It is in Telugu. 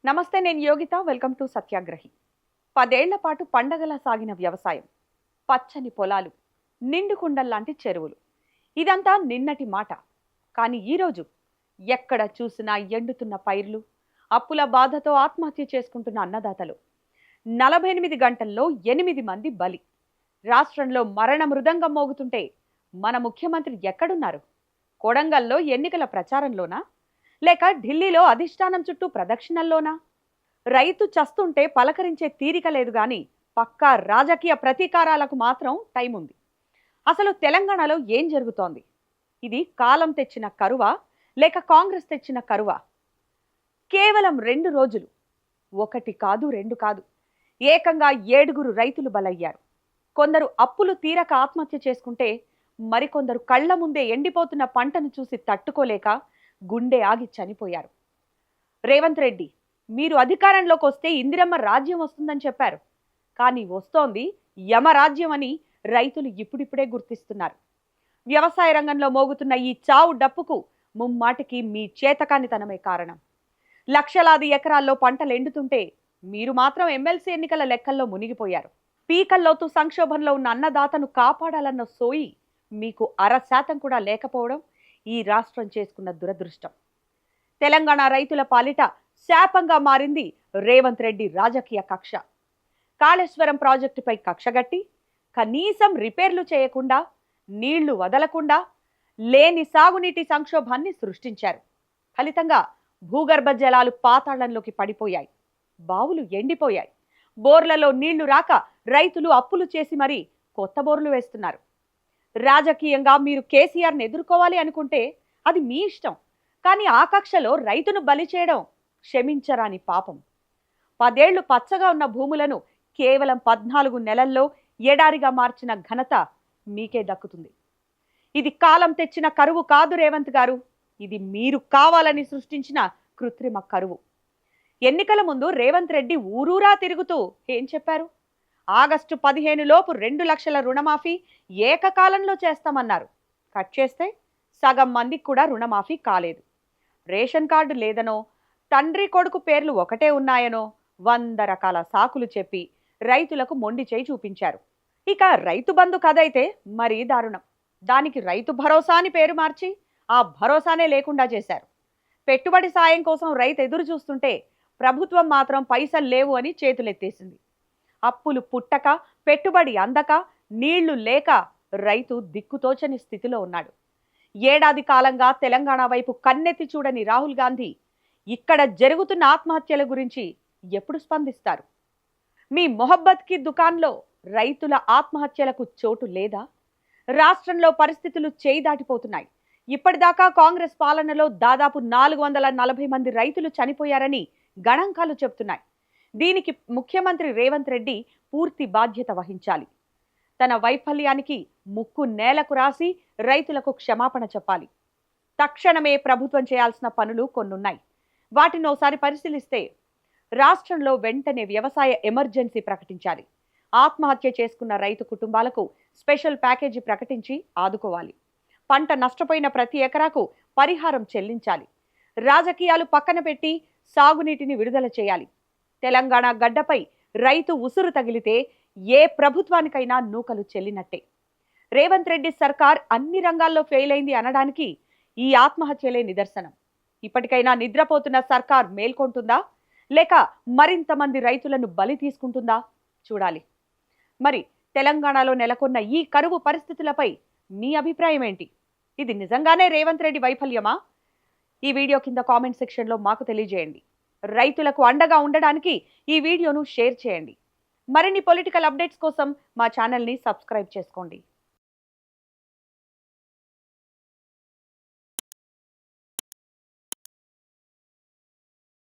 నమస్తే, నేను యోగిత. Welcome to సత్యాగ్రహి. 10 ఏళ్ల పాటు పండగలా సాగిన వ్యవసాయం, పచ్చని పొలాలు, నిండు కుండల్లాంటి చెరువులు, ఇదంతా నిన్నటి మాట. కానీ ఈరోజు ఎక్కడ చూసినా ఎండుతున్న పైర్లు, అప్పుల బాధతో ఆత్మహత్య చేసుకుంటున్న అన్నదాతలు. 48 గంటల్లో 8 మంది బలి. రాష్ట్రంలో మరణ మృదంగం మోగుతుంటే మన ముఖ్యమంత్రి ఎక్కడున్నారు? కొడంగల్లో ఎన్నికల ప్రచారంలోనా, లేక ఢిల్లీలో అధిష్టానం చుట్టూ ప్రదక్షిణల్లోనా? రైతు చస్తుంటే పలకరించే తీరిక లేదు గాని పక్కా రాజకీయ ప్రతీకారాలకు మాత్రం టైం ఉంది. అసలు తెలంగాణలో ఏం జరుగుతోంది? ఇది కాలం తెచ్చిన కరువా, లేక కాంగ్రెస్ తెచ్చిన కరువా? కేవలం 2 రోజులు, 1 కాదు 2 కాదు, ఏకంగా 7 రైతులు బలయ్యారు. కొందరు అప్పులు తీరక ఆత్మహత్య చేసుకుంటే, మరికొందరు కళ్ల ముందే ఎండిపోతున్న పంటను చూసి తట్టుకోలేక గుండె ఆగి చనిపోయారు. రేవంత్ రెడ్డి, మీరు అధికారంలోకి వస్తే ఇందిరమ్మ రాజ్యం వస్తుందని చెప్పారు. కానీ వస్తోంది యమరాజ్యం అని రైతులు ఇప్పుడిప్పుడే గుర్తిస్తున్నారు. వ్యవసాయ రంగంలో మోగుతున్న ఈ చావు డప్పుకు ముమ్మాటికి మీ చేతకానితనమే కారణం. లక్షలాది ఎకరాల్లో పంటలు ఎండుతుంటే మీరు మాత్రం ఎమ్మెల్సీ ఎన్నికల లెక్కల్లో మునిగిపోయారు. పీకల్లోతు సంక్షోభంలో ఉన్న అన్నదాతను కాపాడాలన్న సోయి మీకు 0.5% కూడా లేకపోవడం ఈ రాష్ట్రం చేసుకున్న దురదృష్టం. తెలంగాణ రైతుల పాలిట శాపంగా మారింది రేవంత్ రెడ్డి రాజకీయ కక్ష. కాళేశ్వరం ప్రాజెక్టుపై కక్షగట్టి కనీసం రిపేర్లు చేయకుండా, నీళ్లు వదలకుండా లేని సాగునీటి సంక్షోభాన్ని సృష్టించారు. ఫలితంగా భూగర్భ జలాలు పాతాళంలోకి పడిపోయాయి, బావులు ఎండిపోయాయి, బోర్లలో నీళ్లు రాక రైతులు అప్పులు చేసి మరీ కొత్త బోర్లు వేస్తున్నారు. రాజకీయంగా మీరు కేసీఆర్ని ఎదుర్కోవాలి అనుకుంటే అది మీ ఇష్టం. కానీ ఆ కక్షలో రైతును బలి చేయడం క్షమించరాని పాపం. 10 ఏళ్లు పచ్చగా ఉన్న భూములను కేవలం 14 నెలల్లో ఎడారిగా మార్చిన ఘనత మీకే దక్కుతుంది. ఇది కాలం తెచ్చిన కరువు కాదు రేవంత్ గారు, ఇది మీరు కావాలని సృష్టించిన కృత్రిమ కరువు. ఎన్నికల ముందు రేవంత్ రెడ్డి ఊరూరా తిరుగుతూ ఏం చెప్పారు? ఆగస్టు 15 లోపు 2 లక్షల రుణమాఫీ ఏకకాలంలో చేస్తామన్నారు. కట్ చేస్తే సగం మందికి కూడా రుణమాఫీ కాలేదు. రేషన్ కార్డు లేదనో, తండ్రి కొడుకు పేర్లు ఒకటే ఉన్నాయనో 100 రకాల సాకులు చెప్పి రైతులకు మొండి చేయి చూపించారు. ఇక రైతు బంధు కథ అయితే మరీ దారుణం. దానికి రైతు భరోసా అని పేరు మార్చి ఆ భరోసానే లేకుండా చేశారు. పెట్టుబడి సాయం కోసం రైతు ఎదురు చూస్తుంటే ప్రభుత్వం మాత్రం పైసలు లేవు అని చేతులెత్తేసింది. అప్పులు పుట్టక, పెట్టుబడి అందక, నీళ్లు లేక రైతు దిక్కుతోచని స్థితిలో ఉన్నాడు. ఏడాది కాలంగా తెలంగాణ వైపు కన్నెత్తి చూడని రాహుల్ గాంధీ ఇక్కడ జరుగుతున్న ఆత్మహత్యల గురించి ఎప్పుడు స్పందిస్తారు? మీ మొహబ్బత్ కి దుకాన్లో రైతుల ఆత్మహత్యలకు చోటు లేదా? రాష్ట్రంలో పరిస్థితులు చేయి దాటిపోతున్నాయి. ఇప్పటిదాకా కాంగ్రెస్ పాలనలో దాదాపు 440 మంది రైతులు చనిపోయారని గణాంకాలు చెబుతున్నాయి. దీనికి ముఖ్యమంత్రి రేవంత్ రెడ్డి పూర్తి బాధ్యత వహించాలి. తన వైఫల్యానికి ముక్కు నేలకు రాసి రైతులకు క్షమాపణ చెప్పాలి. తక్షణమే ప్రభుత్వం చేయాల్సిన పనులు కొన్నున్నాయి. వాటిని ఒకసారి పరిశీలిస్తే, రాష్ట్రంలో వెంటనే వ్యవసాయ ఎమర్జెన్సీ ప్రకటించాలి. ఆత్మహత్య చేసుకున్న రైతు కుటుంబాలకు స్పెషల్ ప్యాకేజీ ప్రకటించి ఆదుకోవాలి. పంట నష్టపోయిన ప్రతి ఎకరాకు పరిహారం చెల్లించాలి. రాజకీయాలు పక్కన పెట్టి సాగునీటిని విడుదల చేయాలి. తెలంగాణ గడ్డపై రైతు ఉసురు తగిలితే ఏ ప్రభుత్వానికైనా నూకలు చెల్లినట్టే. రేవంత్ రెడ్డి సర్కార్ అన్ని రంగాల్లో ఫెయిల్ అయింది అనడానికి ఈ ఆత్మహత్యలే నిదర్శనం. ఇప్పటికైనా నిద్రపోతున్న సర్కార్ మేల్కొంటుందా, లేక మరింత మంది రైతులను బలి తీసుకుంటుందా చూడాలి. మరి తెలంగాణలో నెలకొన్న ఈ కరువు పరిస్థితులపై మీ అభిప్రాయం ఏంటి? ఇది నిజంగానే రేవంత్ రెడ్డి వైఫల్యమా? ఈ వీడియో కింద కామెంట్ సెక్షన్లో మాకు తెలియజేయండి. రైతులకు అండగా ఉండడానికి ఈ వీడియోను షేర్ చేయండి. మరిన్ని పొలిటికల్ అప్డేట్స్ కోసం మా ఛానల్ని సబ్స్క్రైబ్ చేసుకోండి.